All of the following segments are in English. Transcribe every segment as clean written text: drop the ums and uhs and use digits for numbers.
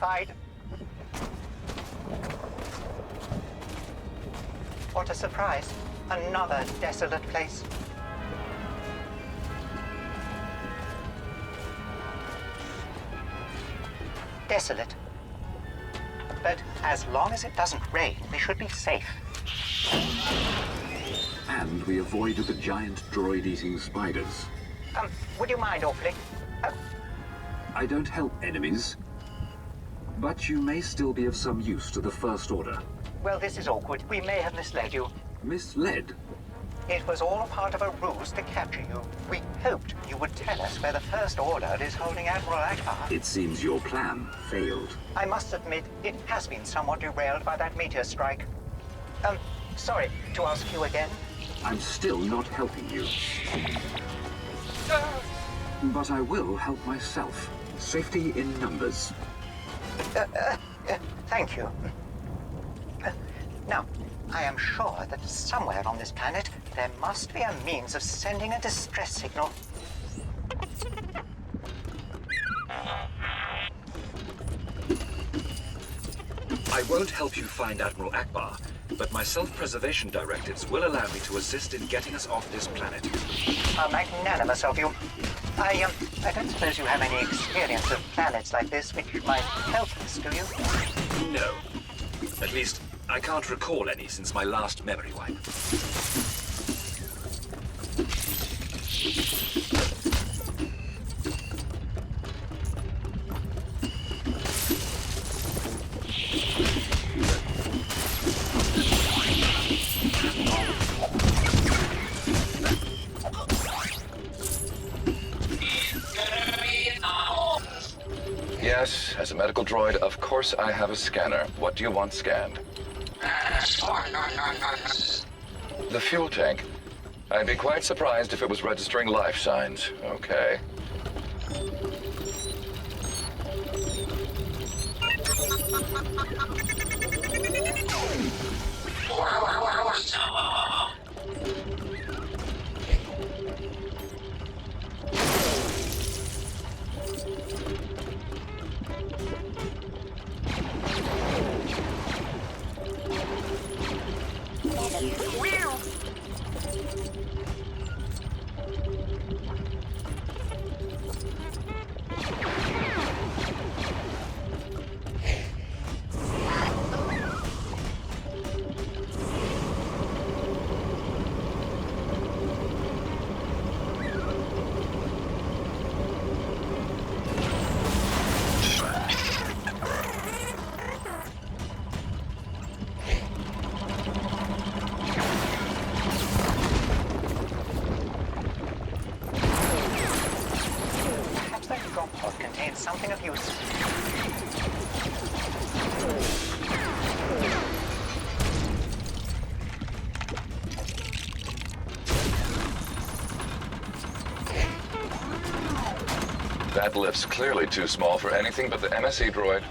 identified. What a surprise. Another desolate place. Desolate. But as long as it doesn't rain, we should be safe. And we avoided the giant droid-eating spiders. Would you mind awfully? I don't help enemies, but you may still be of some use to the First Order. Well, this is awkward. We may have misled you. Misled? It was all a part of a ruse to capture you. We hoped you would tell us where the First Order is holding Admiral Akbar. It seems your plan failed. I must admit, it has been somewhat derailed by that meteor strike. Sorry to ask you again. I'm still not helping you. But I will help myself. Safety in numbers. Thank you. Now, I am sure that somewhere on this planet, there must be a means of sending a distress signal. I won't help you find Admiral Akbar, but my self-preservation directives will allow me to assist in getting us off this planet. How magnanimous of you. I don't suppose you have any experience of planets like this which might help us, do you? No. At least, I can't recall any since my last memory wipe. Yes, as a medical droid, of course I have a scanner. What do you want scanned? The fuel tank. I'd be quite surprised if it was registering life signs. Okay. Something of use. That lift's clearly too small for anything but the MSE droid.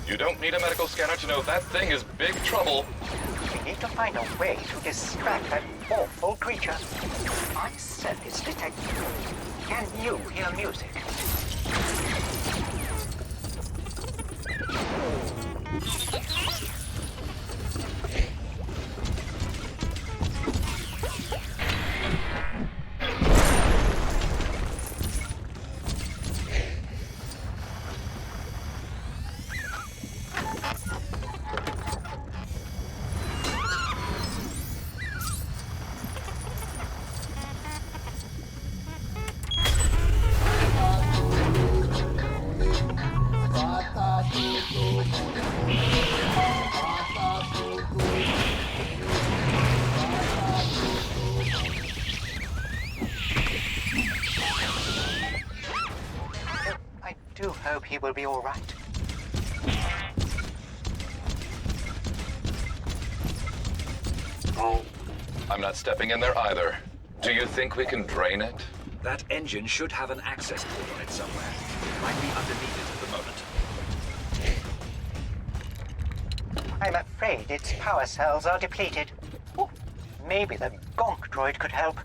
You don't need a medical scanner to know that thing is big trouble. We need to find a way to distract that awful creature. My circuits detect you. Can you hear music? do hope he will be all right. I'm not stepping in there either. Do you think we can drain it? That engine should have an access port on it somewhere. It might be underneath it at the moment. I'm afraid its power cells are depleted. Oh, maybe the gonk droid could help.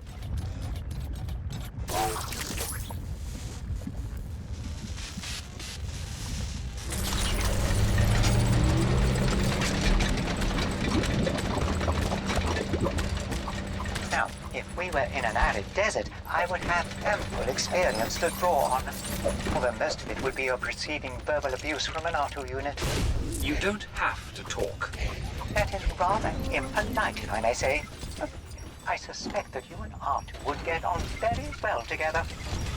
Now, if we were in an arid desert, I would have ample experience to draw on. Although most of it would be of receiving verbal abuse from an R2 unit. You don't have to talk. That is rather impolite, if I may say. I suspect that you and Art would get on very well together.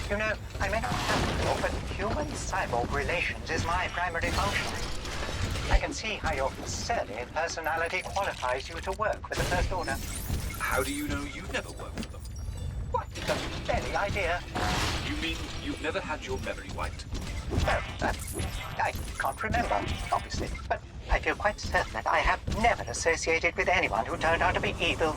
You know, I may not have to talk, but human-cyborg relations is my primary function. I can see how your surly personality qualifies you to work with the First Order. How do you know you've never worked with them? What the very idea? You mean you've never had your memory wiped? Well, I can't remember, obviously, but I feel quite certain that I have never associated with anyone who turned out to be evil.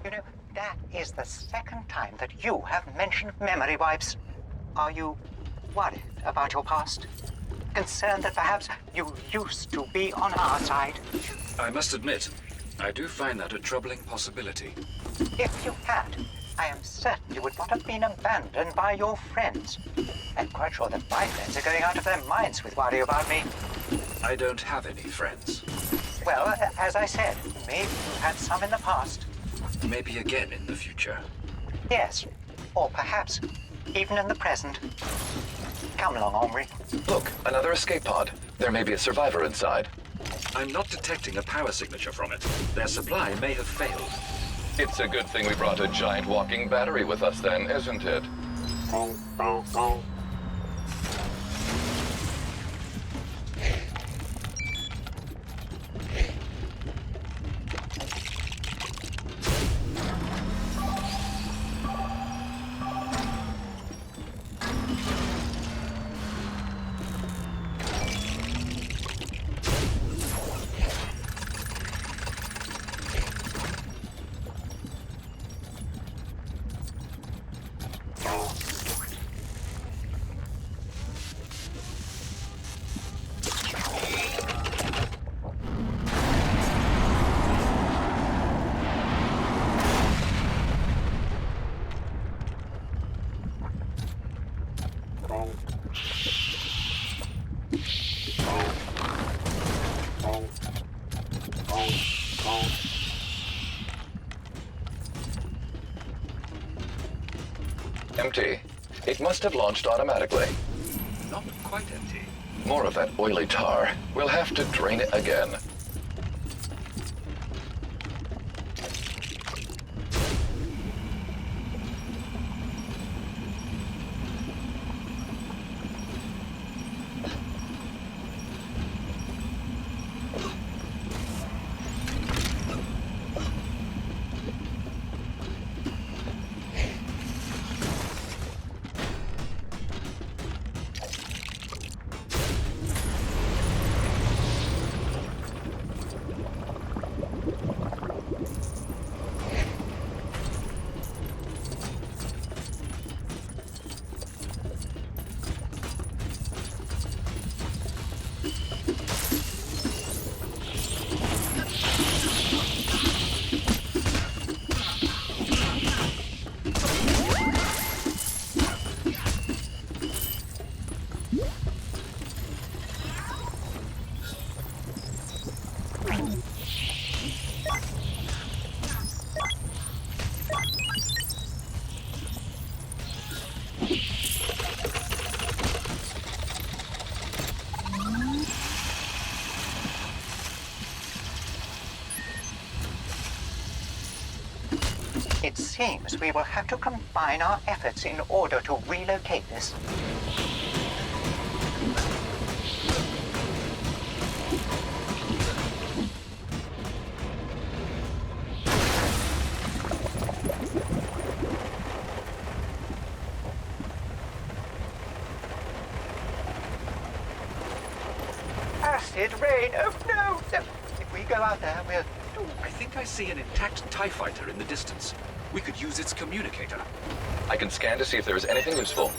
You know, that is the second time that you have mentioned memory wipes. Are you worried about your past? Concerned that perhaps you used to be on our side? I must admit, I do find that a troubling possibility. If you had, I am certain you would not have been abandoned by your friends. I'm quite sure that my friends are going out of their minds with worry about me. I don't have any friends. Well, as I said, maybe you had some in the past. Maybe again in the future. Yes, or perhaps even in the present. Come along, Omri. Look, another escape pod. There may be a survivor inside. I'm not detecting a power signature from it. Their supply may have failed. It's a good thing we brought a giant walking battery with us then, isn't it? Empty. It must have launched automatically. Not quite empty. More of that oily tar. We'll have to drain it again. It seems we will have to combine our efforts in order to relocate this. Acid rain! Oh no! If we go out there, we'll... I think I see an intact TIE fighter in the distance. We could use its communicator. I can scan to see if there is anything useful.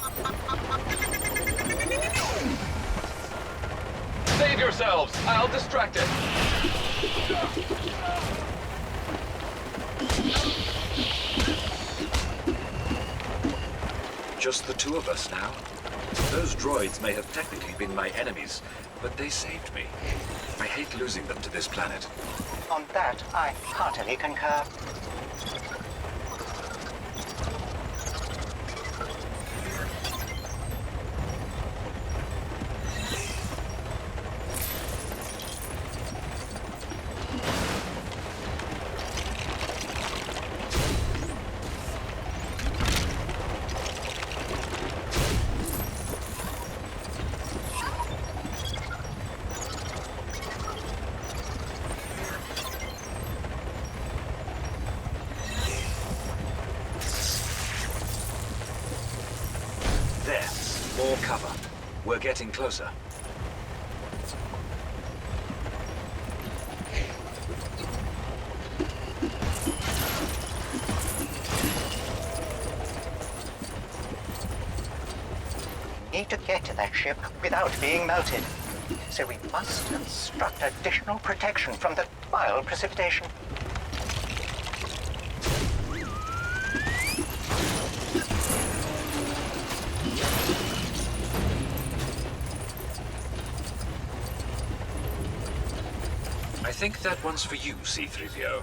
Save yourselves! I'll distract it! Just the two of us now. Those droids may have technically been my enemies, but they saved me. I hate losing them to this planet. On that, I heartily concur. There, more cover. We're getting closer. Need to get to that ship without being melted. So we must construct additional protection from the vile precipitation. I think that one's for you, C-3PO.